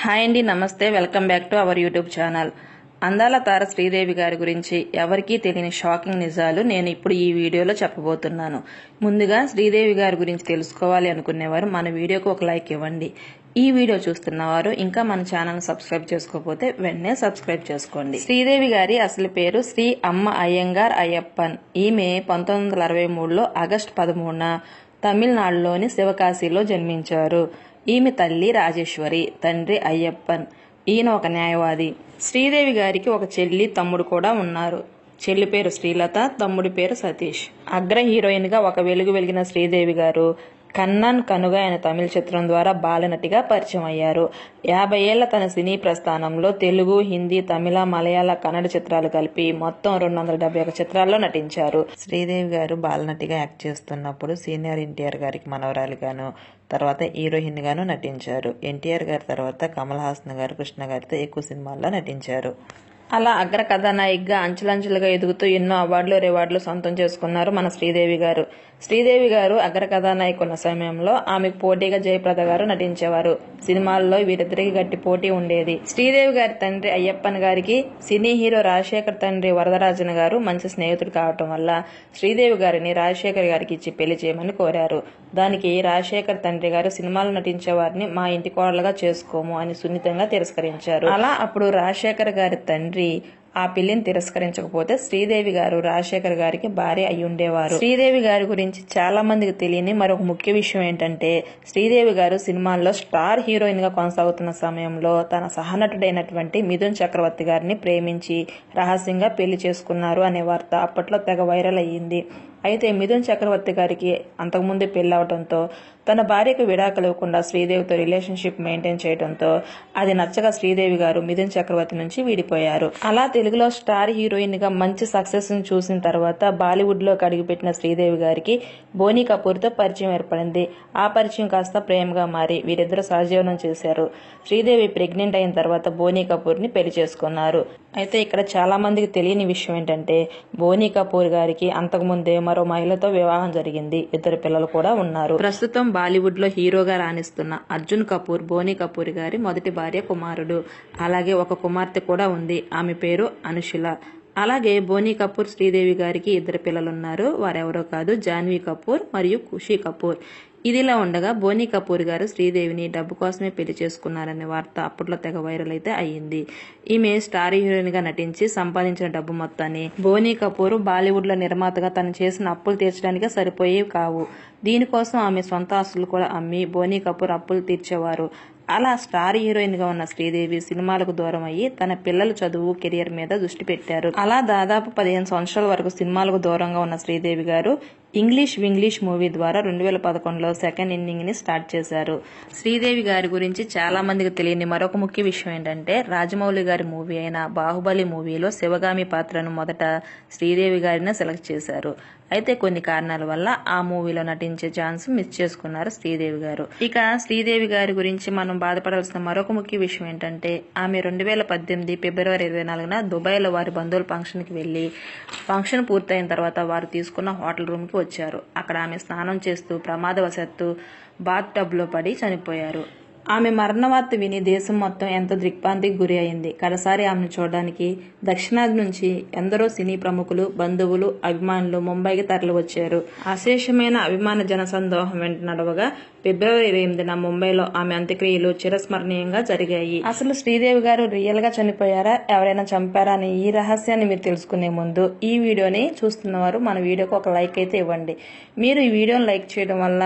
Hi అండి, నమస్తే. Welcome back to our YouTube channel. అందాల తార శ్రీదేవి గారి గురించి ఎవరికీ తెలియని షాకింగ్ నిజాలు నేను ఇప్పుడు ఈ వీడియోలో చెప్పబోతున్నాను. ముందుగా శ్రీదేవి గారి గురించి తెలుసుకోవాలి అనుకునేవారు మన వీడియోకి ఒక లైక్ ఇవ్వండి. ఈ వీడియో చూస్తున్నవారు ఇంకా మన ఛానల్ సబ్స్క్రైబ్ చేసుకోకపోతే వెంటనే సబ్స్క్రైబ్ చేసుకోండి. శ్రీదేవి గారి అసలు పేరు శ్రీ అమ్మ అయ్యంగార్ అయ్యప్పన్. ఈమె 1963లో ఆగస్టు 13న తమిళనాడులోని శివకాశిలో జన్మించారు. ఈమె తల్లి రాజేశ్వరి, తండ్రి అయ్యప్పన్. ఈయన ఒక న్యాయవాది. శ్రీదేవి గారికి ఒక చెల్లి, తమ్ముడు కూడా ఉన్నారు. చెల్లి పేరు శ్రీలత, తమ్ముడి పేరు సతీష్. అగ్ర హీరోయిన్ గా ఒక వెలుగు వెలిగిన శ్రీదేవి గారు కన్నాన్ కనుగ అనే తమిళ చిత్రం ద్వారా బాలనటిగా పరిచయం అయ్యారు. 50 ఏళ్ల తన సినీ ప్రస్థానంలో తెలుగు, హిందీ, తమిళ, మలయాళ, కన్నడ చిత్రాలు కలిపి మొత్తం 271 చిత్రాల్లో నటించారు. శ్రీదేవి గారు బాలనటిగా యాక్ట్ చేస్తున్నప్పుడు సీనియర్ ఎన్టీఆర్ గారికి మనవరాలిగాను, తర్వాత హీరోయిన్ గాను నటించారు. ఎన్టీఆర్ గారి తర్వాత కమల్ హాసన్ గారు, కృష్ణ గారితో ఎక్కువ సినిమాల్లో నటించారు. అలా అగ్ర కథానాయికగా అంచెలంచెలుగా ఎదుగుతూ ఎన్నో అవార్డులు, రివార్డులు సొంతం చేసుకున్నారు మన శ్రీదేవి గారు. శ్రీదేవి గారు అగ్ర కథానాయిక ఉన్న సమయంలో ఆమెకు పోటీగా జయప్రద గారు నటించేవారు. సినిమాల్లో వీరిద్దరికి గట్టి పోటీ ఉండేది. శ్రీదేవి గారి తండ్రి అయ్యప్పన్ గారికి సినీ హీరో రాజశేఖర్ తండ్రి వరదరాజన్ గారు మంచి స్నేహితుడు కావటం వల్ల శ్రీదేవి గారిని రాజశేఖర్ గారికి ఇచ్చి పెళ్లి చేయమని కోరారు. దానికి రాజశేఖర్ తండ్రి గారు సినిమాలు నటించే వారిని మా ఇంటి కోడలుగా చేసుకోము అని సున్నితంగా తిరస్కరించారు. అలా అప్పుడు రాజశేఖర్ గారి తండ్రి ఆ పెళ్లిని తిరస్కరించకపోతే శ్రీదేవి గారు రాజశేఖర్ గారికి భార్య అయి ఉండేవారు. శ్రీదేవి గారి గురించి చాలా మందికి తెలియని మరొక ముఖ్య విషయం ఏంటంటే, శ్రీదేవి గారు సినిమాల్లో స్టార్ హీరోయిన్ గా కొనసాగుతున్న సమయంలో తన సహనటుడైనటువంటి మిథున్ చక్రవర్తి గారిని ప్రేమించి రహస్యంగా పెళ్లి చేసుకున్నారు అనే వార్త అప్పట్లో తెగ వైరల్ అయ్యింది. అయితే మిథున్ చక్రవర్తి గారికి అంతకుముందే పెళ్లి అవడంతో తన భార్యకు విడాకులు ఇవ్వకుండా శ్రీదేవితో రిలేషన్షిప్ మెయింటైన్ చేయడంతో అది నచ్చగా శ్రీదేవి గారు మిథున్ చక్రవర్తి నుంచి విడిపోయారు. అలా తెలుగులో స్టార్ హీరోయిన్ గా మంచి సక్సెస్ ని చూసిన తర్వాత బాలీవుడ్ లోకి అడుగుపెట్టిన శ్రీదేవి గారికి బోనీ కపూర్ తో పరిచయం ఏర్పడింది. ఆ పరిచయం కాస్త ప్రేమగా మారి వీరిద్దరు సహజీవనం చేశారు. శ్రీదేవి ప్రెగ్నెంట్ అయిన తర్వాత బోనీ కపూర్ ని పెళ్లి చేసుకున్నారు. అయితే ఇక్కడ చాలా మందికి తెలియని విషయం ఏంటంటే, బోనీ కపూర్ గారికి అంతకుముందే మరో మహిళతో వివాహం జరిగింది. 2 పిల్లలు కూడా ఉన్నారు. ప్రస్తుతం బాలీవుడ్ లో హీరోగా రాణిస్తున్న అర్జున్ కపూర్ బోనీ కపూర్ గారి మొదటి భార్య కుమారుడు. అలాగే ఒక కుమార్తె కూడా ఉంది. ఆమె పేరు అనుషుల. అలాగే బోనీ కపూర్ శ్రీదేవి గారికి 2 పిల్లలున్నారు. వారెవరో కాదు, జాన్వీ కపూర్ మరియు ఖుషీ కపూర్. ఇదిలా ఉండగా బోనీ కపూర్ గారు శ్రీదేవిని డబ్బు కోసమే పెళ్లి చేసుకున్నారనే వార్త అప్పట్లో తెగ వైరల్ అయితే అయ్యింది. ఈమె స్టార్ హీరోయిన్ గా నటించి సంపాదించిన డబ్బు మొత్తాన్ని బోనీ కపూర్ బాలీవుడ్ లో నిర్మాతగా తను చేసిన అప్పులు తీర్చడానికే సరిపోయేవి కావు. దీనికోసం ఆమె సొంత ఆస్తులు కూడా అమ్మి బోనీ కపూర్ అప్పులు తీర్చేవారు. అలా స్టార్ హీరోయిన్ గా ఉన్న శ్రీదేవి సినిమాలకు దూరం అయ్యి తన పిల్లల చదువు, కెరియర్ మీద దృష్టి పెట్టారు. అలా దాదాపు 15 సంవత్సరాల వరకు సినిమాలకు దూరంగా ఉన్న శ్రీదేవి గారు ఇంగ్లీష్ వింగ్లీష్ మూవీ ద్వారా 2011లో సెకండ్ ఇన్నింగ్ ని స్టార్ట్ చేశారు. శ్రీదేవి గారి గురించి చాలా మందికి తెలియని మరొక ముఖ్య విషయం ఏంటంటే, రాజమౌళి గారి మూవీ అయిన బాహుబలి మూవీలో శివగామి పాత్రను మొదట శ్రీదేవి గారినే సెలెక్ట్ చేశారు. అయితే కొన్ని కారణాల వల్ల ఆ మూవీలో నటించే ఛాన్స్ మిస్ చేసుకున్నారు శ్రీదేవి గారు. ఇక శ్రీదేవి గారి గురించి మనం బాధపడాల్సిన మరొక ముఖ్య విషయం ఏంటంటే, ఆమె 2018 ఫిబ్రవరి 24న దుబాయ్లో వారి బంధువుల ఫంక్షన్ కి వెళ్లి ఫంక్షన్ పూర్తయిన తర్వాత వారు తీసుకున్న హోటల్ రూమ్ కి వచ్చారు. అక్కడ ఆమె స్నానం చేస్తూ ప్రమాదవశాత్తు బాత్ టబ్ లో పడి చనిపోయారు. ఆమె మరణ వార్త విని దేశం మొత్తం ఎంతో దిగ్భ్రాంతికి గురి అయింది. కడసారి ఆమెను చూడడానికి దక్షిణాది నుంచి ఎందరో సినీ ప్రముఖులు, బంధువులు, అభిమానులు ముంబైకి తరలి వచ్చారు. అశేషమైన అభిమాన జనసందోహం వెంట నడవగా ఫిబ్రవరి 28న ముంబైలో ఆమె అంత్యక్రియలు చిరస్మరణీయంగా జరిగాయి. అసలు శ్రీదేవి గారు రియల్ గా చనిపోయారా, ఎవరైనా చంపారా అనే ఈ రహస్యాన్ని మీరు తెలుసుకునే ముందు ఈ వీడియోని చూస్తున్నవారు మన వీడియోకి ఒక లైక్ అయితే ఇవ్వండి. మీరు ఈ వీడియోని లైక్ చేయడం వల్ల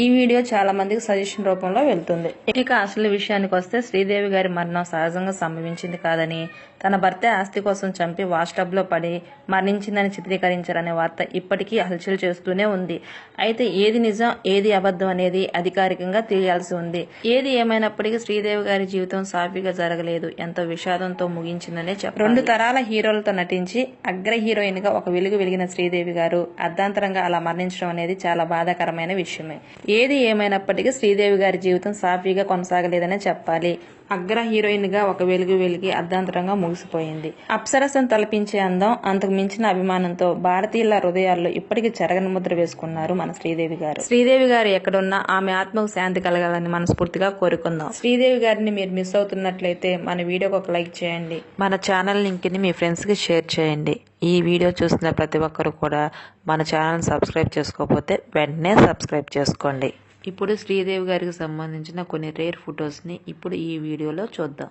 ఈ వీడియో చాలా మందికి సజెషన్ రూపంలో వెళ్తుంది. ఇక అసలు విషయానికి వస్తే, శ్రీదేవి గారి మరణం సహజంగా సంభవించింది కాదని, తన భర్త ఆస్తి కోసం చంపి వాష్ టబ్ లో పడి మరణించిందని చిత్రీకరించారనే వార్త ఇప్పటికీ హల్చల్ చేస్తూనే ఉంది. అయితే ఏది నిజం, ఏది అబద్ధం అనేది అధికారికంగా తెలియాల్సి ఉంది. ఏది ఏమైనప్పటికీ శ్రీదేవి గారి జీవితం సాఫీగా జరగలేదు, ఎంతో విషాదంతో ముగించిందనే చెప్పాలి. 2 తరాల హీరోలతో నటించి అగ్ర హీరోయిన్ గా ఒక వెలుగు వెలిగిన శ్రీదేవి గారు అర్ధాంతరంగా అలా మరణించడం అనేది చాలా బాధాకరమైన విషయమే. ఏది ఏమైనప్పటికీ శ్రీదేవి గారి జీవితం సాఫీగా కొనసాగలేదనే చెప్పాలి. అగ్ర హీరోయిన్ గా ఒక వెలిగి అర్ధాంతరంగా ముగిసిపోయింది. అప్సరసను తలపించే అందం, అంతకు మించిన అభిమానంతో భారతీయుల హృదయాల్లో ఇప్పటికీ చెరగని ముద్ర వేసుకున్నారు మన శ్రీదేవి గారు. శ్రీదేవి గారు ఎక్కడున్నా ఆమె ఆత్మకు శాంతి కలగాలని మనస్ఫూర్తిగా కోరుకుందాం. శ్రీదేవి గారిని మీరు మిస్ అవుతున్నట్లయితే మన వీడియోకి ఒక లైక్ చేయండి. మన ఛానల్ లింక్ ని మీ ఫ్రెండ్స్ కి షేర్ చేయండి. ఈ వీడియో చూసిన ప్రతి ఒక్కరు కూడా మన ఛానల్ సబ్స్క్రైబ్ చేసుకోకపోతే వెంటనే సబ్స్క్రైబ్ చేసుకోండి. ఇప్పుడు శ్రీదేవి గారికి సంబంధించిన కొన్ని రేర్ ఫొటోస్ని ఇప్పుడు ఈ వీడియోలో చూద్దాం.